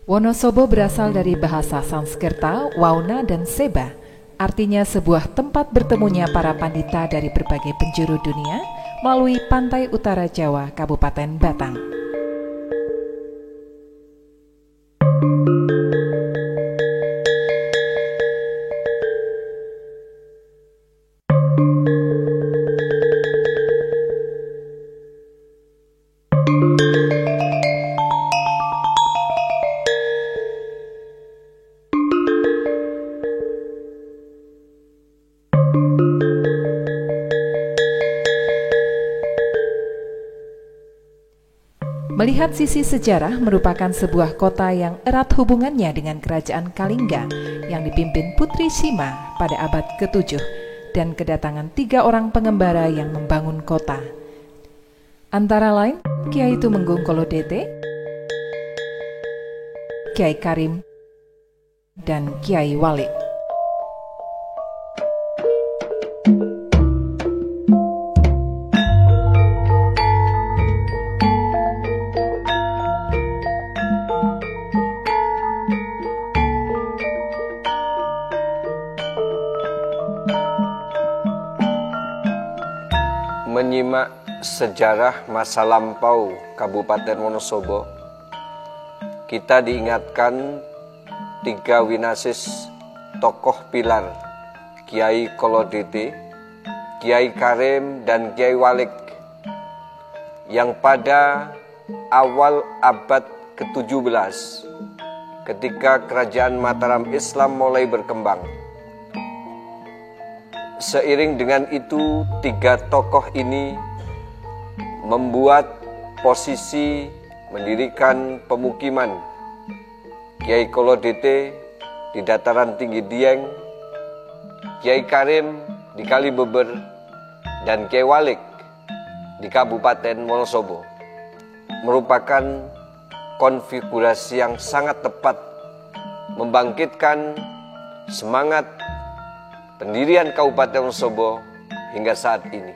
Wonosobo berasal dari bahasa Sanskerta, Wauna dan Seba, artinya sebuah tempat bertemunya para pandita dari berbagai penjuru dunia melalui pantai utara Jawa, Kabupaten Batang. Melihat sisi sejarah, merupakan sebuah kota yang erat hubungannya dengan kerajaan Kalingga yang dipimpin Putri Sima pada abad ke-7 dan kedatangan 3 orang pengembara yang membangun kota. Antara lain Kiai Tumenggung Kolodete, Kiai Karim, dan Kiai Walik. Menyimak sejarah masa lampau Kabupaten Wonosobo, kita diingatkan 3 winasis tokoh pilar, Kiai Kolodete, Kiai Karim, dan Kiai Walik, yang pada awal abad ke-17 ketika kerajaan Mataram Islam mulai berkembang. Seiring dengan itu, 3 tokoh ini membuat posisi mendirikan pemukiman. Kiai Kolodete di dataran tinggi Dieng, Kiai Karim di Kalibeber, dan Kiai Walik di Kabupaten Wonosobo. Merupakan konfigurasi yang sangat tepat membangkitkan semangat pendirian Kabupaten Wonosobo hingga saat ini.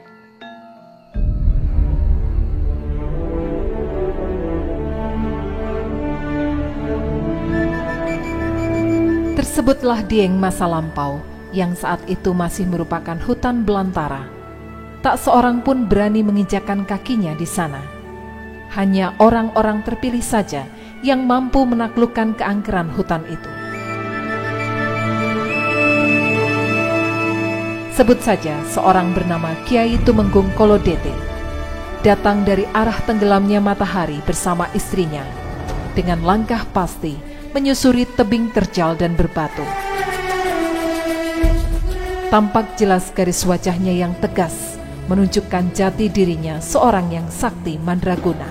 Tersebutlah Dieng masa lampau yang saat itu masih merupakan hutan belantara. Tak seorang pun berani menginjakkan kakinya di sana. Hanya orang-orang terpilih saja yang mampu menaklukkan keangkeran hutan itu. Sebut saja seorang bernama Kiai Tumenggung Kolodete, datang dari arah tenggelamnya matahari bersama istrinya, dengan langkah pasti menyusuri tebing terjal dan berbatu. Tampak jelas garis wajahnya yang tegas, menunjukkan jati dirinya seorang yang sakti mandraguna.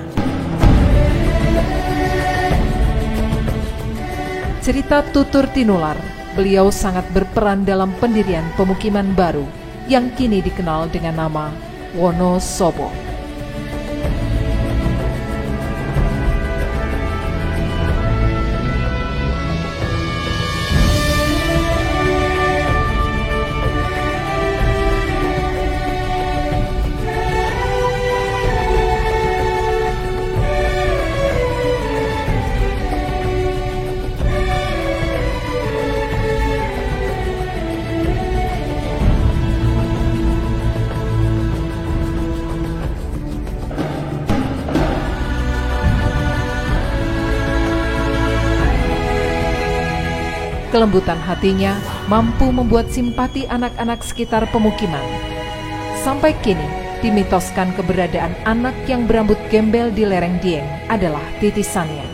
Cerita tutur tinular, beliau sangat berperan dalam pendirian pemukiman baru yang kini dikenal dengan nama Wonosobo. Kelembutan hatinya mampu membuat simpati anak-anak sekitar pemukiman. Sampai kini, dimitoskan keberadaan anak yang berambut gembel di lereng Dieng adalah titisannya.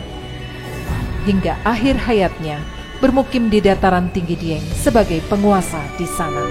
Hingga akhir hayatnya, bermukim di dataran tinggi Dieng sebagai penguasa di sana.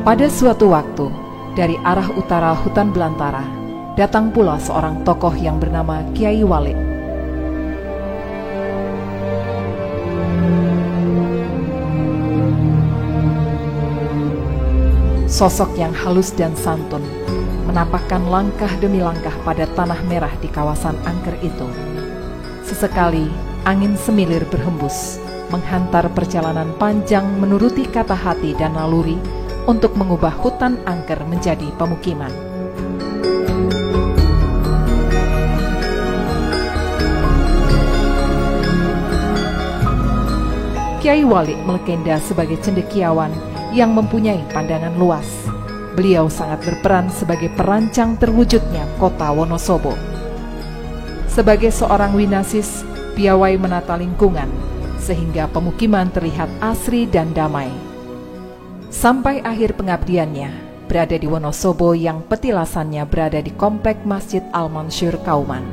Pada suatu waktu, dari arah utara hutan belantara, datang pula seorang tokoh yang bernama Kyai Walik. Sosok yang halus dan santun, menapakkan langkah demi langkah pada tanah merah di kawasan angker itu. Sesekali, angin semilir berhembus, menghantar perjalanan panjang menuruti kata hati dan naluri untuk mengubah hutan angker menjadi pemukiman. Kyai Walik melegenda sebagai cendekiawan yang mempunyai pandangan luas. Beliau sangat berperan sebagai perancang terwujudnya kota Wonosobo. Sebagai seorang winasis, piawai menata lingkungan, sehingga pemukiman terlihat asri dan damai. Sampai akhir pengabdiannya, berada di Wonosobo yang petilasannya berada di komplek Masjid Al-Mansur Kauman.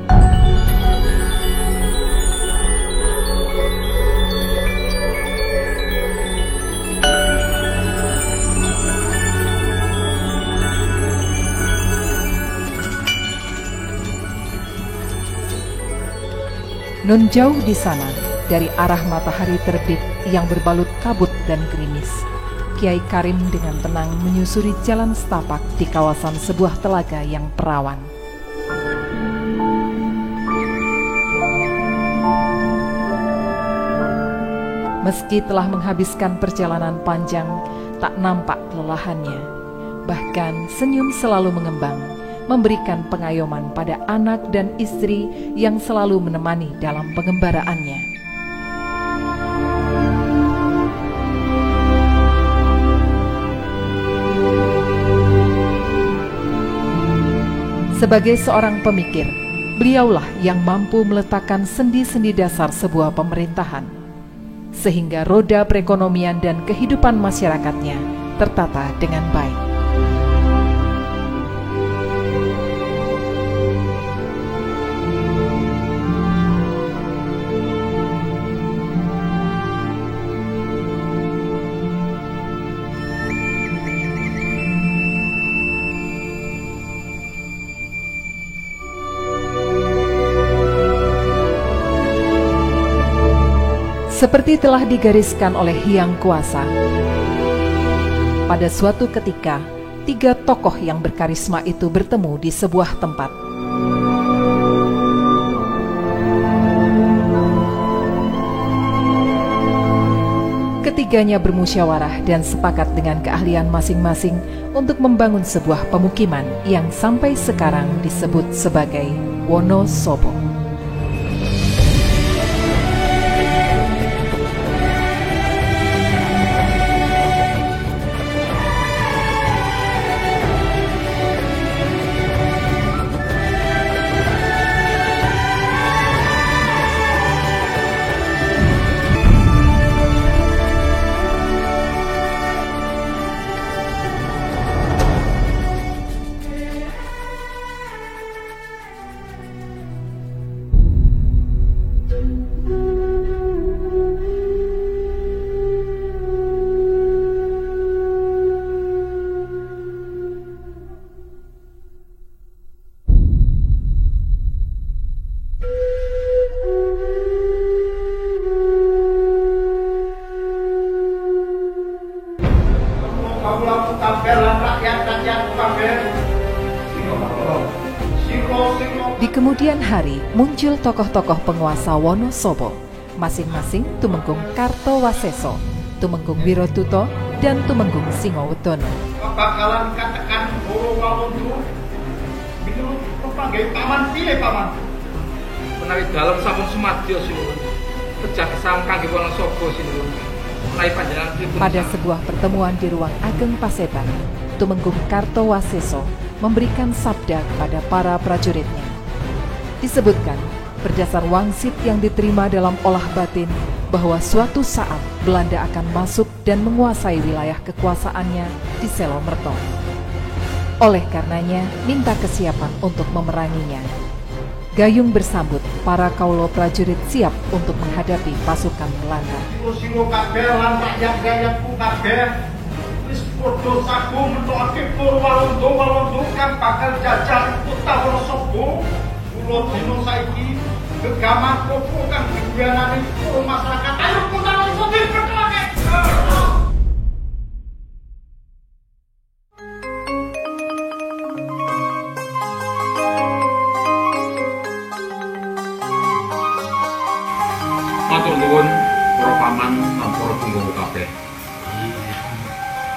Nun jauh di sana, dari arah matahari terbit yang berbalut kabut dan gerimis, Kyai Karim dengan tenang menyusuri jalan setapak di kawasan sebuah telaga yang perawan. Meski telah menghabiskan perjalanan panjang, tak nampak kelelahannya. Bahkan senyum selalu mengembang, memberikan pengayoman pada anak dan istri yang selalu menemani dalam pengembaraannya. Sebagai seorang pemikir, beliaulah yang mampu meletakkan sendi-sendi dasar sebuah pemerintahan, sehingga roda perekonomian dan kehidupan masyarakatnya tertata dengan baik. Seperti telah digariskan oleh Hyang Kuasa, pada suatu ketika, 3 tokoh yang berkarisma itu bertemu di sebuah tempat. Ketiganya bermusyawarah dan sepakat dengan keahlian masing-masing untuk membangun sebuah pemukiman yang sampai sekarang disebut sebagai Wonosobo. Di kemudian hari muncul tokoh-tokoh penguasa Wonosobo, masing-masing Tumenggung Kartowaseso, Tumenggung Wirotuto, dan Tumenggung Singowedono. Bakalan katakan Borowawodo minurut pepanggih paman piye paman? Menawi dalem sampun sumadyo sinuwun. Pejah kesam kangge Wonosobo sinuwun. Menawi panjenengan pripun? Pada sebuah pertemuan di ruang Ageng Paseban, Tumenggung Kartowaseso memberikan sabda kepada para prajuritnya. Disebutkan, berdasar wangsit yang diterima dalam olah batin, bahwa suatu saat Belanda akan masuk dan menguasai wilayah kekuasaannya di Selomerto. Oleh karenanya, minta kesiapan untuk memeranginya. Gayung bersambut, para kaulo prajurit siap untuk menghadapi pasukan Belanda. Silo kabeh lan rakyat-rakyatku kabeh wis Padha sagu mentokake Purwalondo kang bakal jajah kota Wonosobo. Kula dina saiki gegaman kopo kang dibuyanani masyarakat. Ayo kota Wonosobo diperkelake. Matur nuwun para paman lan para tunggawa kabeh.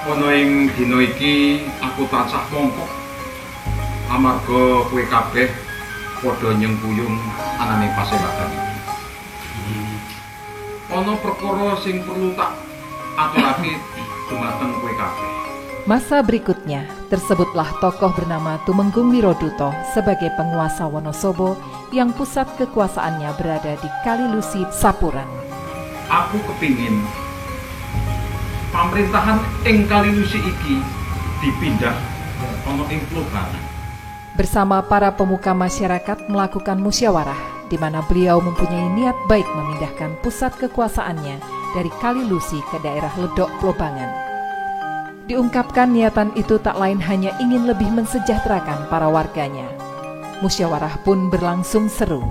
Ana ing dina iki aku tansah mongkok amarga kowe kabeh padha nyengkuyung anane pasewakan iki. Ana perkara sing perlu tak aturake dumateng kowe kabeh. Masa berikutnya, tersebutlah tokoh bernama Tumenggung Wiroduto sebagai penguasa Wonosobo yang pusat kekuasaannya berada di Kalilusi, Sapuran. Aku kepingin pemerintahan ing Kalilusi iki dipindah ana ing Plobangan. Bersama para pemuka masyarakat melakukan musyawarah, di mana beliau mempunyai niat baik memindahkan pusat kekuasaannya dari Kalilusi ke daerah Ledok Plobangan. Diungkapkan niatan itu tak lain hanya ingin lebih mensejahterakan para warganya. Musyawarah pun berlangsung seru.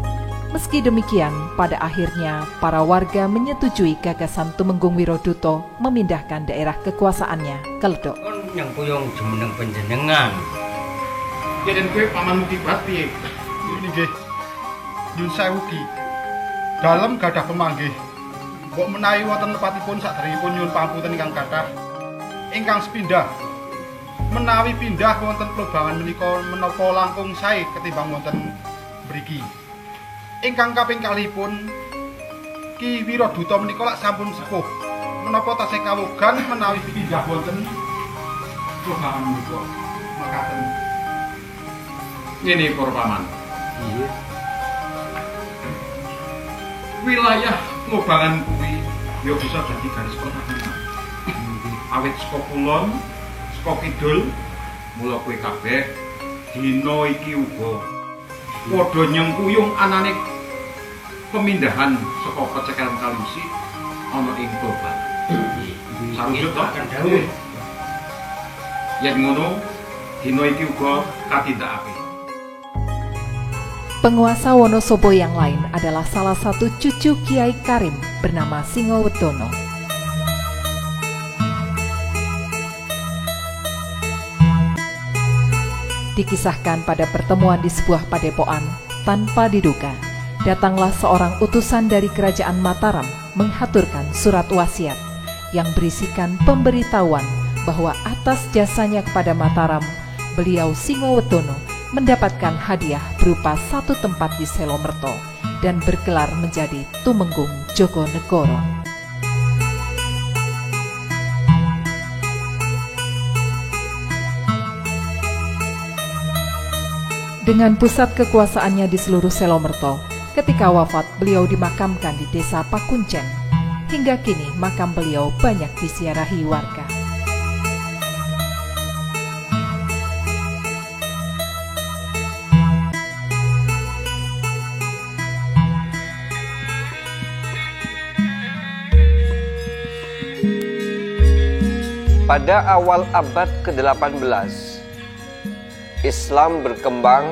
Meski demikian, pada akhirnya para warga menyetujui gagasan Tumenggung Wiroduto memindahkan daerah kekuasaannya ke Ledok. Yang kuyung jumeneng panjenengan. Ya den kowe paman Mukibat piye? Nggih. Nyun sewu Ki. Dalem gadah pemanggih. Mbok menawi wonten nepatipun sadèrèngipun nyun pangapunten ingkang kathah. Ingkang sepindah menawi pindah wonten Plobangan menika menapa langkung sae ketimbang wonten mriki. Ingkang kaping kalihipun Ki Wiroduto menika lak sampun sepuh. Menapa tasih kawogan menawi pindah wonten Plobangan menika makaten. Ngene para paman. Iya. Wilayah Plobangan kuwi ya bisa dadi garis pertahanan. Awit saka kulon, saka kidul, mula kowe kabeh dina iki uga padha nyengkuyung anane pemindahan saka pecekelan Kalilusi ana ing Plobangan. Sarujut to kan dawuh. Yen ngono, dina iki uga katindakake. Penguasa Wonosobo yang lain adalah salah satu cucu Kiai Karim bernama Singowetono. Dikisahkan pada pertemuan di sebuah padepokan, tanpa diduga, datanglah seorang utusan dari kerajaan Mataram menghaturkan surat wasiat yang berisikan pemberitahuan bahwa atas jasanya kepada Mataram, beliau Singowetono mendapatkan hadiah berupa satu tempat di Selomerto dan bergelar menjadi Tumenggung Jogonegoro. Dengan pusat kekuasaannya di seluruh Selomerto, ketika wafat beliau dimakamkan di desa Pakuncen. Hingga kini makam beliau banyak disiarahi warga. Pada awal abad ke-18, Islam berkembang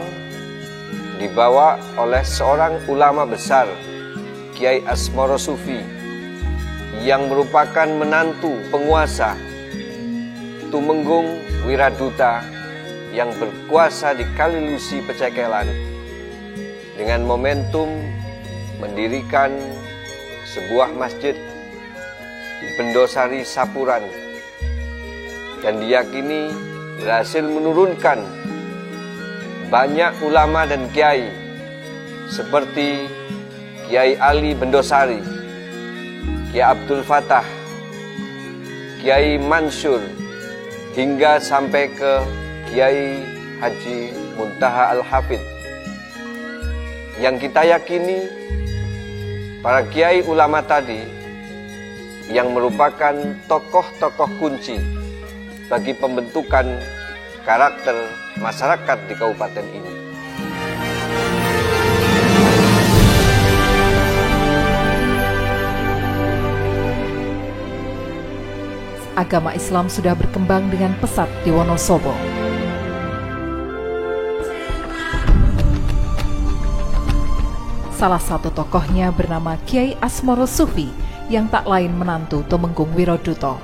dibawa oleh seorang ulama besar, Kiai Asmoro Sufi, yang merupakan menantu penguasa Tumenggung Wiroduto yang berkuasa di Kalilusi Pecekelan, dengan momentum mendirikan sebuah masjid di Bendosari Sapuran, dan diyakini berhasil menurunkan banyak ulama dan kiai seperti Kiai Ali Bendosari, Kiai Abdul Fatah, Kiai Mansur, hingga sampai ke Kiai Haji Muntaha Al-Hafid. Yang kita yakini para kiai ulama tadi yang merupakan tokoh-tokoh kunci bagi pembentukan karakter masyarakat di kabupaten ini. agama Islam sudah berkembang dengan pesat di Wonosobo. Salah satu tokohnya bernama Kiai Asmoro Sufi yang tak lain menantu Tumenggung Wiroduto.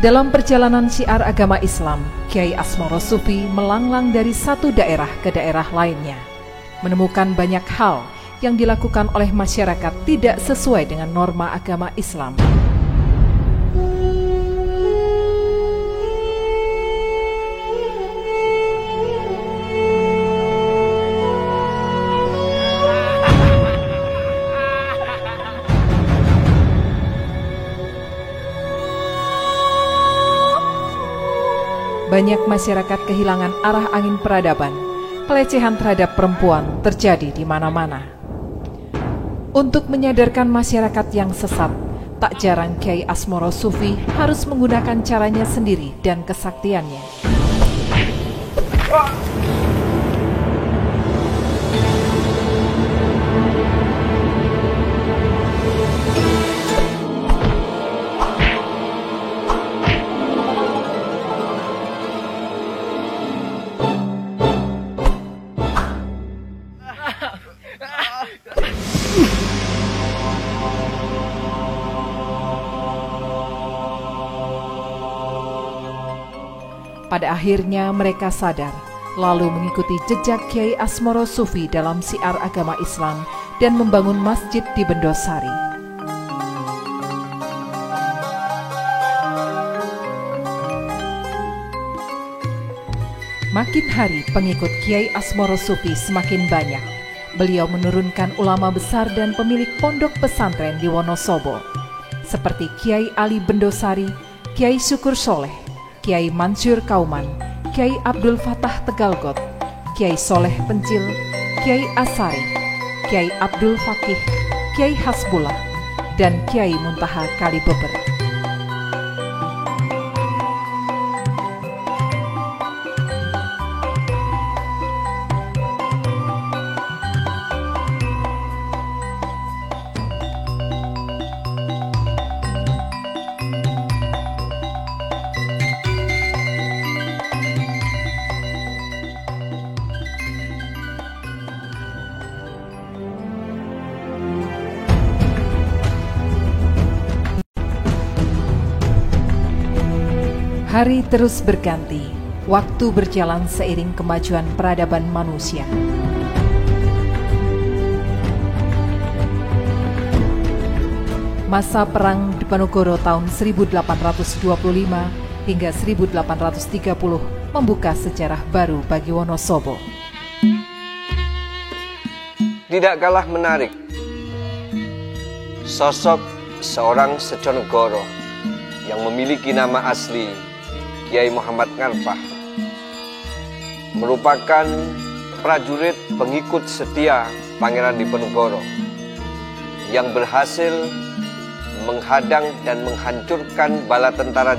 Dalam perjalanan syiar agama Islam, Kiai Asmoro Sufi melanglang dari satu daerah ke daerah lainnya, menemukan banyak hal yang dilakukan oleh masyarakat tidak sesuai dengan norma agama Islam. Banyak masyarakat kehilangan arah angin peradaban. Pelecehan terhadap perempuan terjadi di mana-mana. Untuk menyadarkan masyarakat yang sesat, tak jarang Kiai Asmoro Sufi harus menggunakan caranya sendiri dan kesaktiannya. Pada akhirnya mereka sadar, lalu mengikuti jejak Kiai Asmoro Sufi dalam syiar agama Islam dan membangun masjid di Bendosari. Makin hari pengikut Kiai Asmoro Sufi semakin banyak. Beliau menurunkan ulama besar dan pemilik pondok pesantren di Wonosobo, seperti Kiai Ali Bendosari, Kiai Syukur Soleh, Kiai Mansur Kauman, Kiai Abdul Fatah Tegalgot, Kiai Soleh Pencil, Kiai Asari, Kiai Abdul Fakih, Kiai Hasbullah, dan Kiai Muntaha Kalibeber. Hari terus berganti, waktu berjalan seiring kemajuan peradaban manusia. Masa perang Diponegoro tahun 1825 hingga 1830 membuka sejarah baru bagi Wonosobo. Tidak kalah menarik, sosok seorang Seconegoro yang memiliki nama asli Kiai Muhammad Ngarpah merupakan prajurit pengikut setia Pangeran Diponegoro yang berhasil menghadang dan menghancurkan bala tentara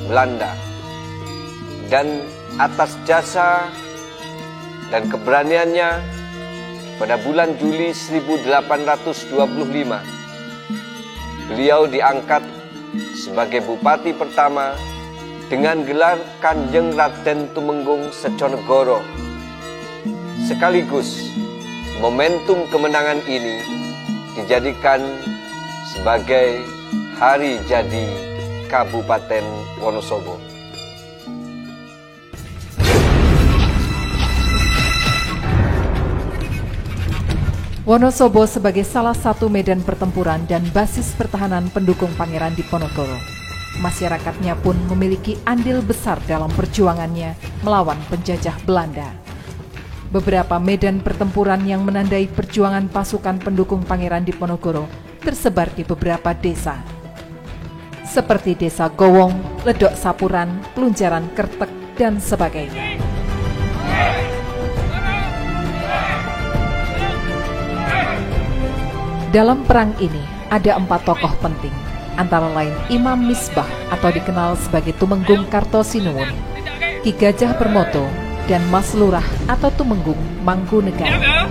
Belanda, dan atas jasa dan keberaniannya pada bulan Juli 1825 beliau diangkat sebagai bupati pertama dengan gelar Kanjeng Raden Tumenggung Seconegoro. Sekaligus momentum kemenangan ini dijadikan sebagai hari jadi Kabupaten Wonosobo. Wonosobo sebagai salah satu medan pertempuran dan basis pertahanan pendukung Pangeran Diponegoro. Masyarakatnya pun memiliki andil besar dalam perjuangannya melawan penjajah Belanda. Beberapa medan pertempuran yang menandai perjuangan pasukan pendukung Pangeran Diponegoro tersebar di beberapa desa, seperti Desa Gowong, Ledok Sapuran, Pelunjaran Kertek, dan sebagainya. Dalam perang ini, ada 4 tokoh penting, antara lain Imam Misbah atau dikenal sebagai Tumenggung Kartosinuwun, Ki Gajah Permoto, dan Mas Lurah atau Tumenggung Mangkunegara.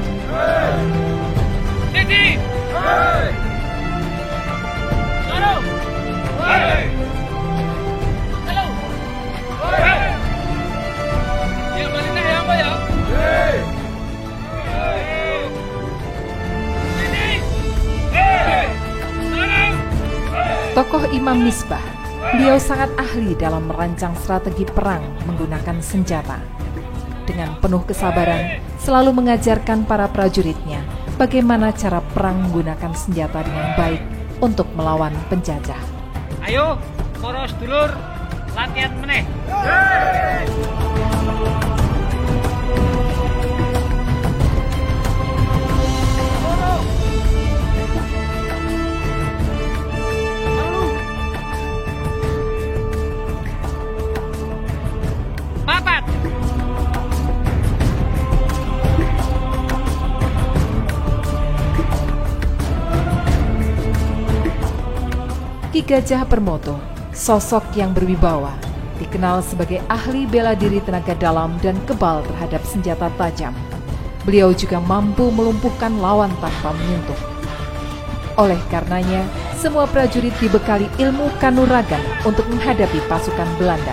Tokoh Imam Misbah, beliau sangat ahli dalam merancang strategi perang menggunakan senjata. Dengan penuh kesabaran, selalu mengajarkan para prajuritnya bagaimana cara perang menggunakan senjata dengan baik untuk melawan penjajah. Ayo, para sedulur, latihan meneh. Ki Gajah Permoto, sosok yang berwibawa, dikenal sebagai ahli bela diri tenaga dalam dan kebal terhadap senjata tajam. Beliau juga mampu melumpuhkan lawan tanpa menyentuh. Oleh karenanya, semua prajurit dibekali ilmu kanuragan untuk menghadapi pasukan Belanda.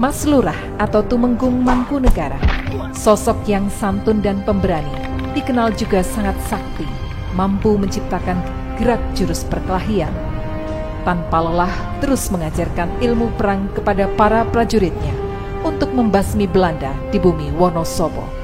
Mas Lurah atau Tumenggung Mangkunegara, sosok yang santun dan pemberani, dikenal juga sangat sakti, mampu menciptakan gerak jurus perkelahian. Tanpa lelah terus mengajarkan ilmu perang kepada para prajuritnya untuk membasmi Belanda di bumi Wonosobo.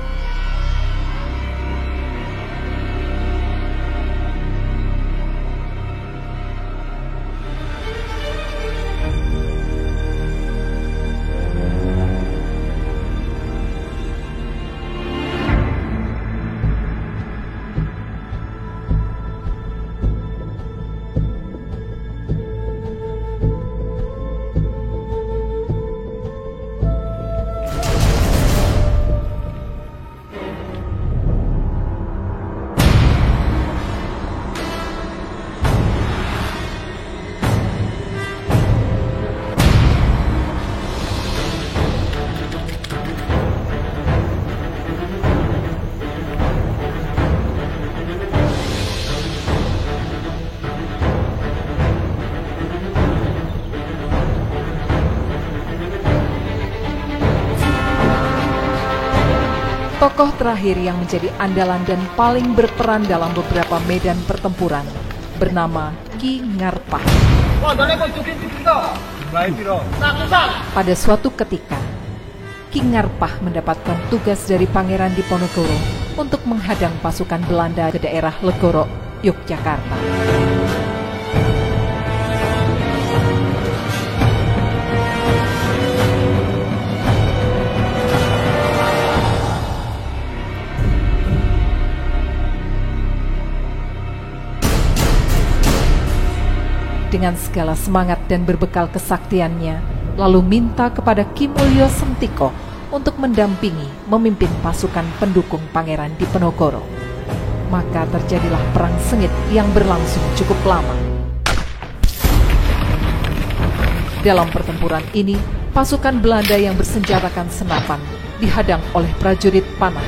Tokoh terakhir yang menjadi andalan dan paling berperan dalam beberapa medan pertempuran bernama Ki Ngarpah. Pada suatu ketika, Ki Ngarpah mendapatkan tugas dari Pangeran Diponegoro untuk menghadang pasukan Belanda ke daerah Legoro, Yogyakarta. Dengan segala semangat dan berbekal kesaktiannya, lalu minta kepada Ki Mulyo Sentiko untuk mendampingi memimpin pasukan pendukung Pangeran Diponegoro. Maka terjadilah perang sengit yang berlangsung cukup lama. Dalam pertempuran ini, pasukan Belanda yang bersenjatakan senapan dihadang oleh prajurit panah.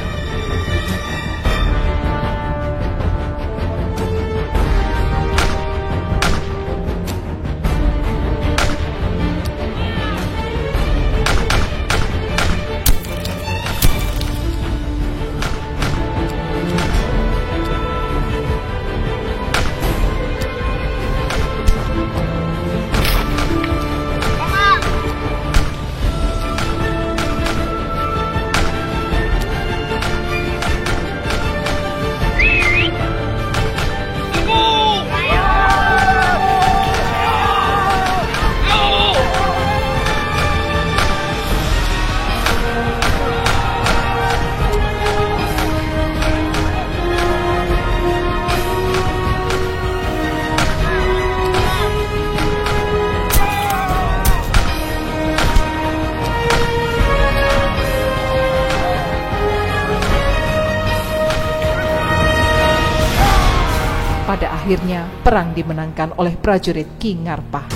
Pada akhirnya, perang dimenangkan oleh prajurit Ki Ngarpah.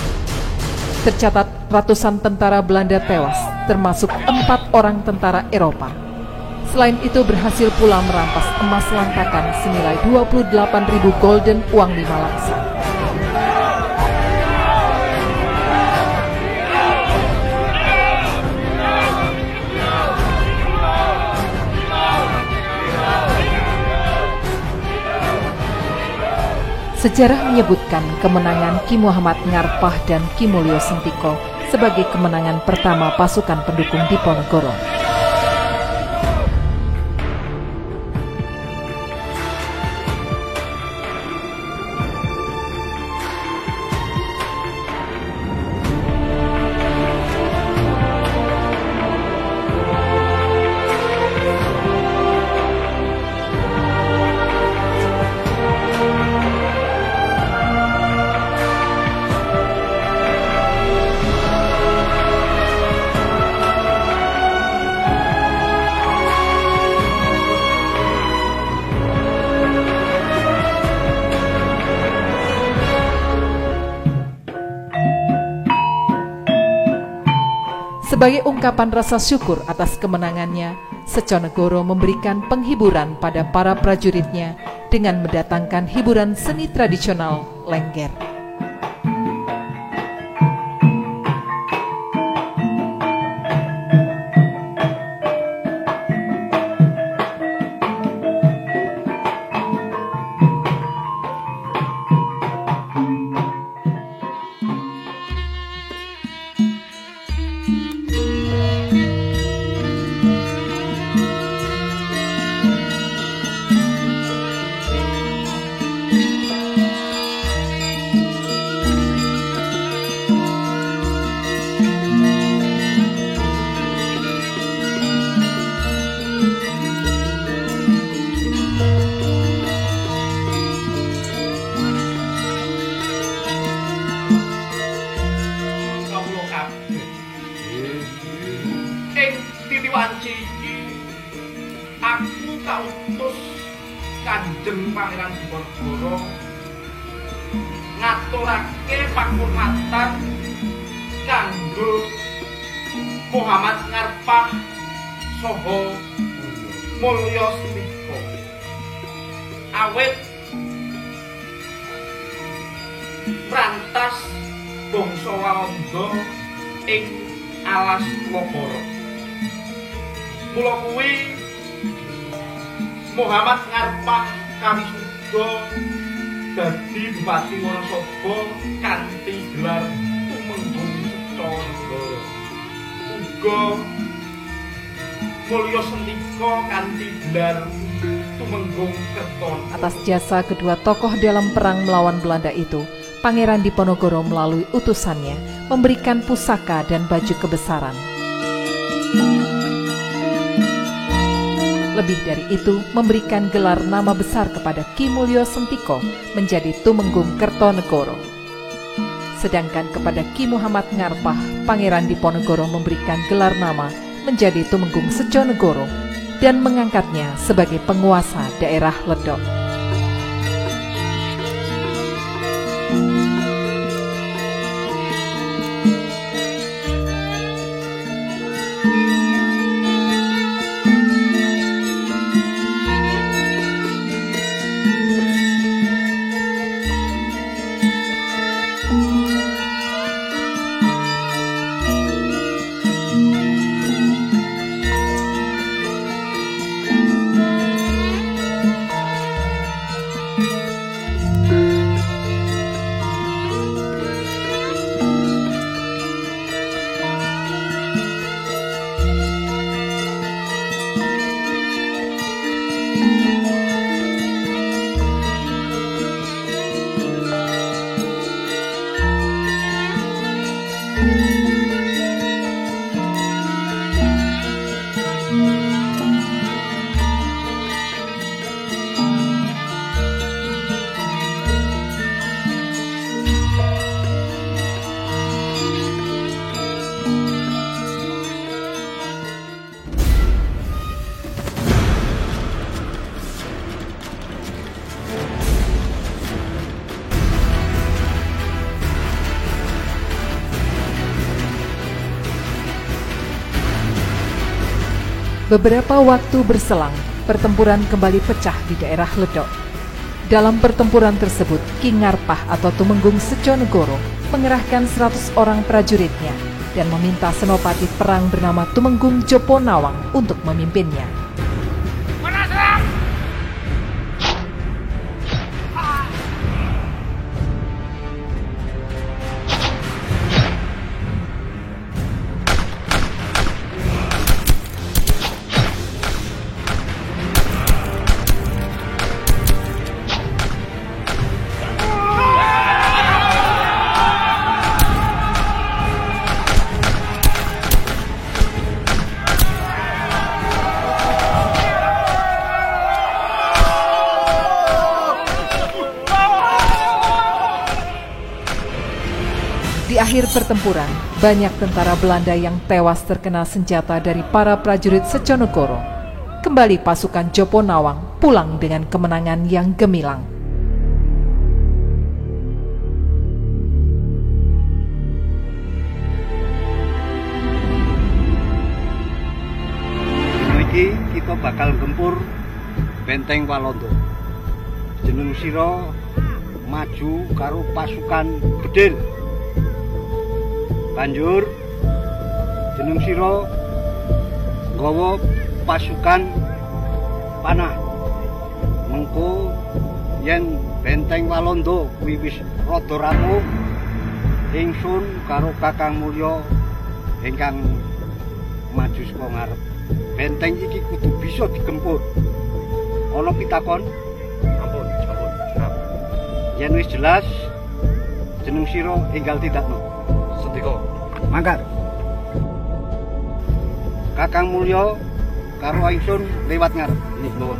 Tercatat ratusan tentara Belanda tewas, termasuk 4 orang tentara Eropa. Selain itu berhasil pula merampas emas lantakan senilai 28.000 golden uang 5 langsa. Sejarah menyebutkan kemenangan Ki Muhammad Ngarpah dan Ki Mulyo Sentiko sebagai kemenangan pertama pasukan pendukung Diponegoro. Sebagai ungkapan rasa syukur atas kemenangannya, Seconegoro memberikan penghiburan pada para prajuritnya dengan mendatangkan hiburan seni tradisional Lengger. Aku kautus Kanjeng Pangeran Diponegoro ngaturake panghormatan kanggo Muhammad Ngarpah saha Mulyo Sentiko. Awit prantas bangsa Walanda ing alas Loboro. Mula kuwi Muhammad Ngarpah kawisuda dadi Bupati Wonosobo kanthi gelar Tumenggung Seconegoro. Uga Mulyo Sentiko kanthi gelar Tumenggung Kertonegoro. Atas jasa kedua tokoh dalam perang melawan Belanda itu, Pangeran Diponegoro melalui utusannya memberikan pusaka dan baju kebesaran. Lebih dari itu, memberikan gelar nama besar kepada Ki Mulyo Sentiko menjadi Tumenggung Kertonegoro. Sedangkan kepada Ki Muhammad Ngarpah, Pangeran Diponegoro memberikan gelar nama menjadi Tumenggung Seconegoro dan mengangkatnya sebagai penguasa daerah Ledok. Beberapa waktu berselang, pertempuran kembali pecah di daerah Ledok. Dalam pertempuran tersebut, Ki Ngarpah atau Tumenggung Seconegoro mengerahkan 100 orang prajuritnya dan meminta senopati perang bernama Tumenggung Jopo Nawang untuk memimpinnya. Di akhir pertempuran, banyak tentara Belanda yang tewas terkena senjata dari para prajurit Seconegoro. Kembali pasukan Jopo Nawang pulang dengan kemenangan yang gemilang. Iki kita bakal gempur Benteng Walanda. Jeneng sira maju karo pasukan Bedil. Banjur jeneng sira nggawa pasukan panah. Mengko yen Benteng Walanda kuwi wis rada rapuh, ingsun karo Kakang Mulya ingkang maju saka ngarep. Benteng iki kudu bisa digempur. Ana pitakon? Ampun. Yen wis jelas jeneng sira enggal tidakno. Setika. Mangkat. Kakang Mulya karo ingsun lewat ngarep. Ini bawa.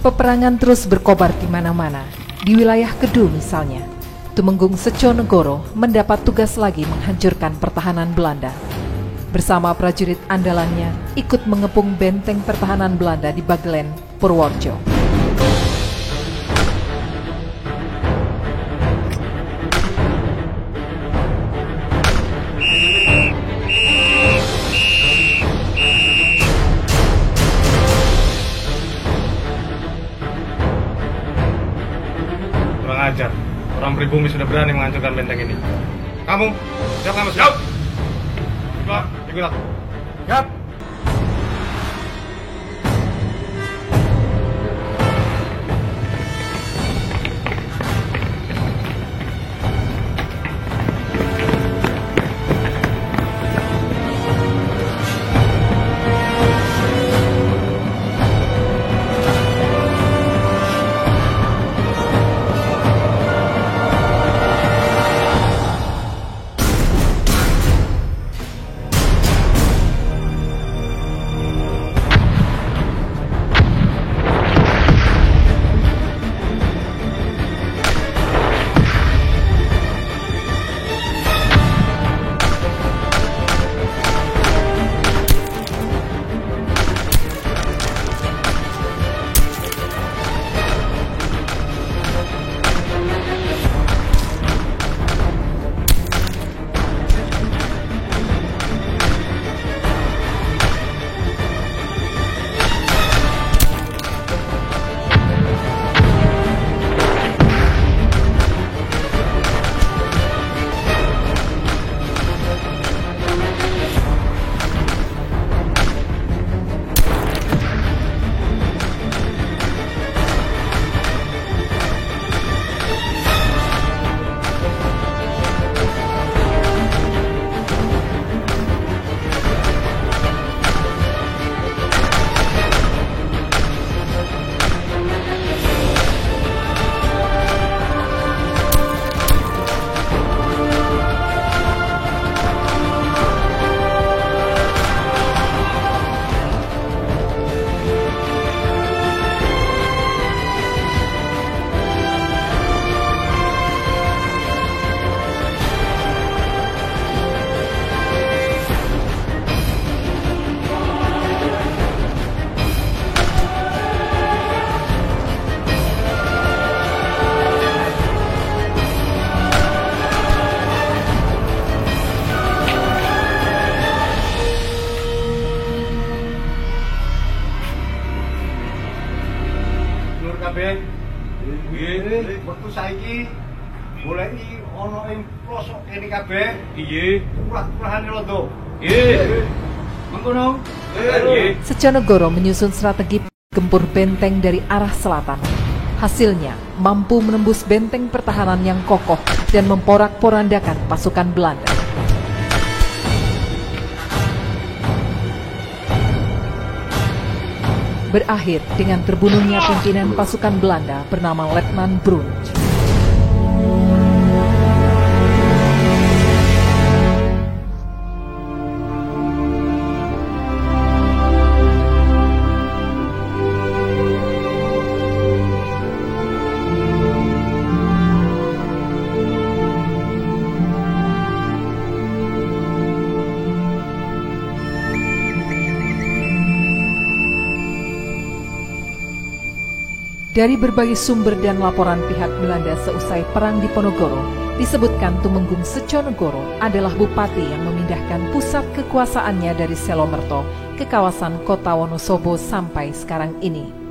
Peperangan terus berkobar di mana-mana. Di wilayah Kedu misalnya, Tumenggung Seconegoro mendapat tugas lagi menghancurkan pertahanan Belanda. Bersama prajurit andalannya ikut mengepung benteng pertahanan Belanda di Bagelen, Purworejo. Kurang ajar, orang pribumi sudah berani menghancurkan benteng ini. Kamu, siap kamu siap? Ikutlah. Siap. saiki goleki ana ing pelosok kene kabeh. Iya. Kurah-kurahane londo. Iya. Mengkono. Iya. Sejonegoro menyusun strategi gempur benteng dari arah selatan. Hasilnya mampu menembus benteng pertahanan yang kokoh dan memporak-porandakan pasukan Belanda. Berakhir dengan terbunuhnya pimpinan pasukan Belanda bernama Letnan Brunch. Dari berbagai sumber dan laporan pihak Belanda seusai perang di Ponorogo, disebutkan Tumenggung Sejonegoro adalah bupati yang memindahkan pusat kekuasaannya dari Selomerto ke kawasan kota Wonosobo sampai sekarang ini.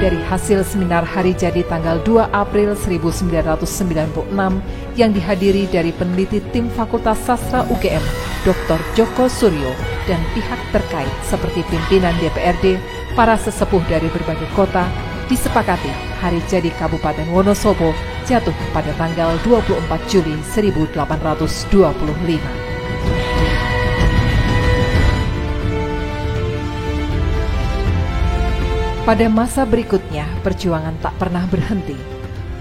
Dari hasil seminar hari jadi tanggal 2 April 1996 yang dihadiri dari peneliti tim Fakultas Sastra UGM, Dr. Joko Suryo, dan pihak terkait seperti pimpinan DPRD, para sesepuh dari berbagai kota, disepakati hari jadi Kabupaten Wonosobo jatuh pada tanggal 24 Juli 1825. Pada masa berikutnya, perjuangan tak pernah berhenti.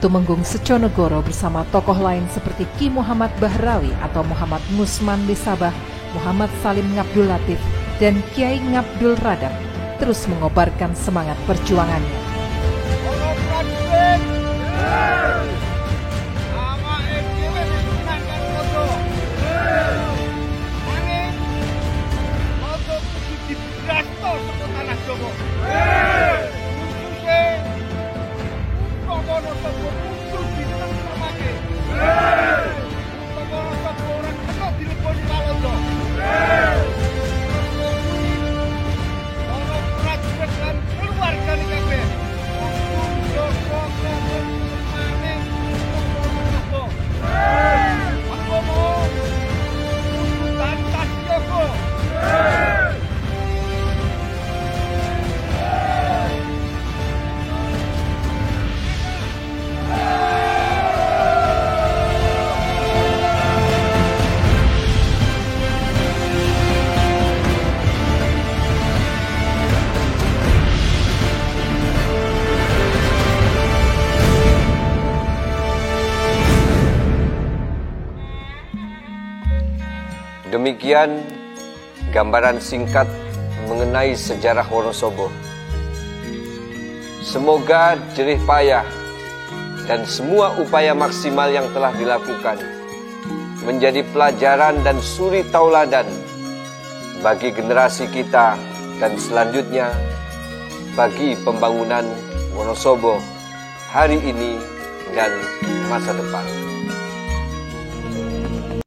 Tumenggung Sejonegoro bersama tokoh lain seperti Ki Muhammad Bahrawi atau Muhammad Ngusman di Sabah, Muhammad Salim Ngabdul Latif, dan Kiai Ngabdul Radab terus mengobarkan semangat perjuangannya. Demikian gambaran singkat mengenai sejarah Wonosobo. Semoga jerih payah dan semua upaya maksimal yang telah dilakukan menjadi pelajaran dan suri tauladan bagi generasi kita dan selanjutnya bagi pembangunan Wonosobo hari ini dan masa depan.